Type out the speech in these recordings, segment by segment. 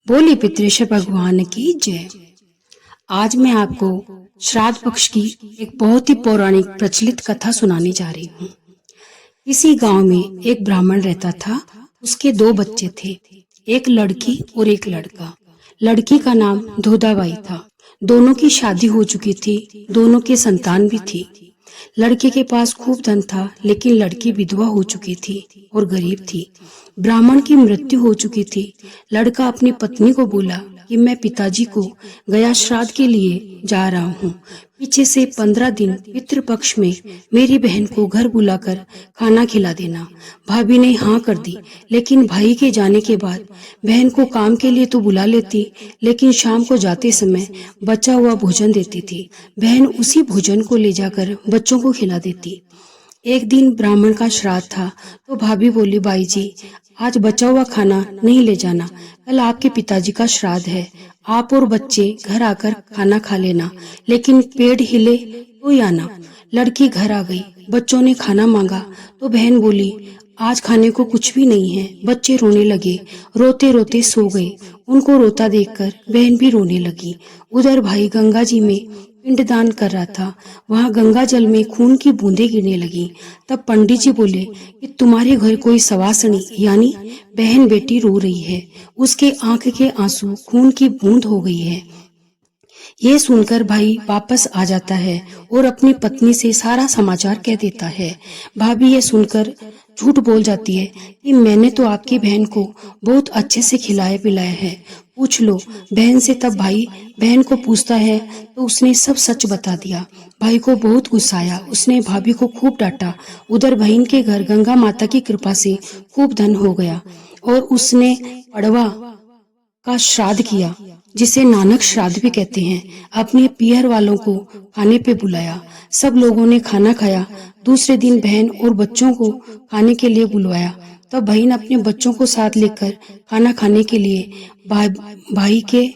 बोले पितृेश्वर भगवान की जय। आज मैं आपको श्राद्ध पक्ष की एक बहुत ही पौराणिक प्रचलित कथा सुनाने जा रही हूँ। किसी गांव में एक ब्राह्मण रहता था। उसके दो बच्चे थे, एक लड़की और एक लड़का। लड़की का नाम धोधाबाई था। दोनों की शादी हो चुकी थी, दोनों के संतान भी थी। लड़के के पास खूब धन था, लेकिन लड़की विधवा हो चुकी थी और गरीब थी। ब्राह्मण की मृत्यु हो चुकी थी। लड़का अपनी पत्नी को बोला कि मैं पिताजी को गया श्राद्ध के लिए जा रहा हूँ। पीछे से 15 दिन पितृपक्ष में मेरी बहन को घर बुलाकर खाना खिला देना। भाभी ने हाँ कर दी, लेकिन भाई के जाने के बाद बहन को काम के लिए तो बुला लेती, लेकिन शाम को जाते समय बचा हुआ भोजन देती थी। बहन उसी भोजन को ले जाकर बच्चों को खिला देती। एक दिन ब्राह्मण का श्राद्ध था, तो भाभी बोली, बाई जी आज बचा हुआ खाना नहीं ले जाना, कल आपके पिताजी का श्राद्ध है। आप और बच्चे घर आकर खाना खा लेना, लेकिन पेड़ हिले तो ही आना। लड़की घर आ गई। बच्चों ने खाना मांगा तो बहन बोली, आज खाने को कुछ भी नहीं है। बच्चे रोने लगे, रोते रोते सो गए। उनको रोता देखकर बहन भी रोने लगी। उधर भाई गंगा जी में पिंडदान कर रहा था। वहां गंगा जल में खून की बूंदें गिरने लगी। तब पंडित जी बोले कि तुम्हारे घर कोई सवासनी यानी बहन बेटी रो रही है। उसके आंख के आंसू खून की बूंद हो गई है। ये सुनकर भाई वापस आ जाता है और अपनी पत्नी से सारा समाचार कह देता है। भाभी ये सुनकर झूठ बोल जाती है कि मैंने तो आपकी बहन को बहुत अच्छे से खिलाया पिलाया है, पूछ लो बहन से। तब भाई बहन को पूछता है तो उसने सब सच बता दिया। भाई को बहुत गुस्सा आया, उसने भाभी को खूब डांटा। उधर बहन के घर गंगा माता की कृपा से खूब धन हो गया और उसने पड़वा का श्राद्ध किया, जिसे नानक श्राद्ध भी कहते हैं। अपने पियर वालों को खाने पे बुलाया। सब लोगों ने खाना खाया। दूसरे दिन बहन और बच्चों को खाने के लिए बुलवाया। तब बहन अपने बच्चों को साथ लेकर खाना खाने के लिए भाई के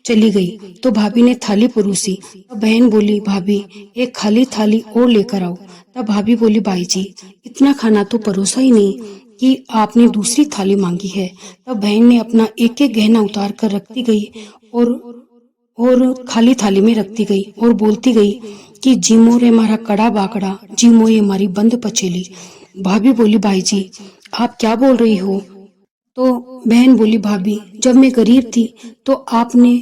चली गई, तो भाभी ने थाली परोसी। तब बहन बोली, भाभी एक खाली थाली और लेकर आओ। तब भाभी बोली, भाई जी इतना खाना तो परोसा ही नहीं कि आपने दूसरी थाली मांगी है। तब बहन ने अपना एक एक गहना उतार कर रखती गई और खाली थाली में रखती गई और बोलती गई कि जिमो रे मारा कड़ा बाकड़ा, जिमो ये हमारी बंद पचेली। भाभी बोली, भाई जी आप क्या बोल रही हो? तो बहन बोली, भाभी जब मैं गरीब थी तो आपने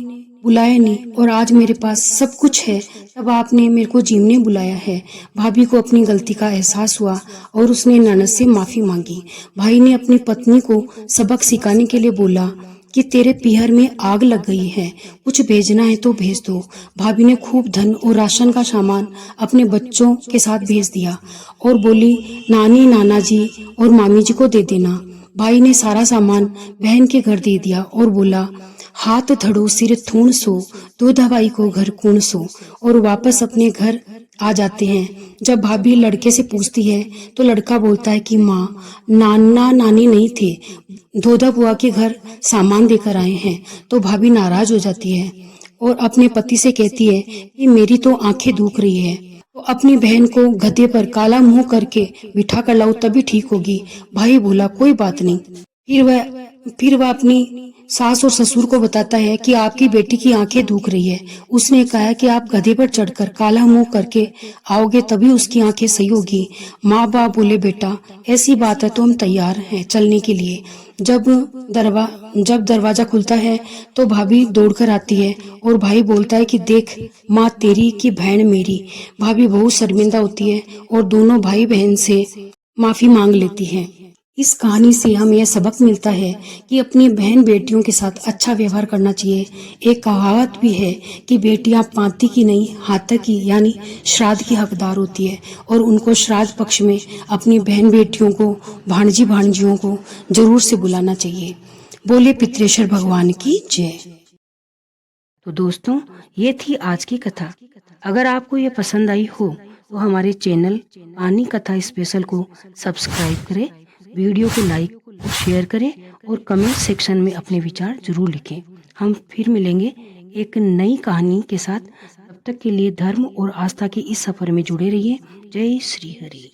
बुलाया नहीं, और आज मेरे पास सब कुछ है तब आपने मेरे को जीवने बुलाया है। भाभी को अपनी गलती का एहसास हुआ और उसने ननद से माफी मांगी। भाई ने अपनी पत्नी को सबक सिखाने के लिए बोला कि तेरे पीहर में आग लग गई है, कुछ भेजना है तो भेज दो। भाभी ने खूब धन और राशन का सामान अपने बच्चों के साथ भेज दिया और बोली, नानी नाना जी और मामी जी को दे देना। भाई ने सारा सामान बहन के घर दे दिया और बोला, हाथ धड़ो सिर थूण सो, धोधाबाई को घर कूण सो। और वापस अपने घर आ जाते हैं। जब भाभी लड़के से पूछती है तो लड़का बोलता है कि माँ नाना नानी नहीं थे, धोधा बुआ के घर सामान देकर आए हैं। तो भाभी नाराज हो जाती है और अपने पति से कहती है कि मेरी तो आंखें दुख रही है, तो अपनी बहन को गधे पर काला मुंह करके बिठा कर लाओ तभी ठीक होगी। भाई बोला, कोई बात नहीं। फिर वह अपनी सास और ससुर को बताता है कि आपकी बेटी की आंखें दुख रही है। उसने कहा कि आप गधे पर चढ़कर काला मुंह करके आओगे तभी उसकी आंखें सही होगी। माँ बाप बोले, बेटा ऐसी बात है तो हम तैयार हैं चलने के लिए। जब दरवाजा खुलता है तो भाभी दौड़कर आती है और भाई बोलता है कि देख माँ तेरी की बहन मेरी। भाभी बहुत शर्मिंदा होती है और दोनों भाई बहन से माफी मांग लेती है। इस कहानी से हमें यह सबक मिलता है कि अपनी बहन बेटियों के साथ अच्छा व्यवहार करना चाहिए। एक कहावत भी है कि बेटियां पाती की नहीं हाथ की यानी श्राद्ध की हकदार होती है, और उनको श्राद्ध पक्ष में अपनी बहन बेटियों को, भांजी भांजियों को जरूर से बुलाना चाहिए। बोले पितृेश्वर भगवान की जय। तो दोस्तों, ये थी आज की कथा। अगर आपको ये पसंद आई हो तो हमारे चैनल पानी कथा स्पेशल को सब्सक्राइब करें, वीडियो को लाइक और शेयर करें और कमेंट सेक्शन में अपने विचार जरूर लिखें। हम फिर मिलेंगे एक नई कहानी के साथ। तब तक के लिए धर्म और आस्था के इस सफर में जुड़े रहिए। जय श्री हरि।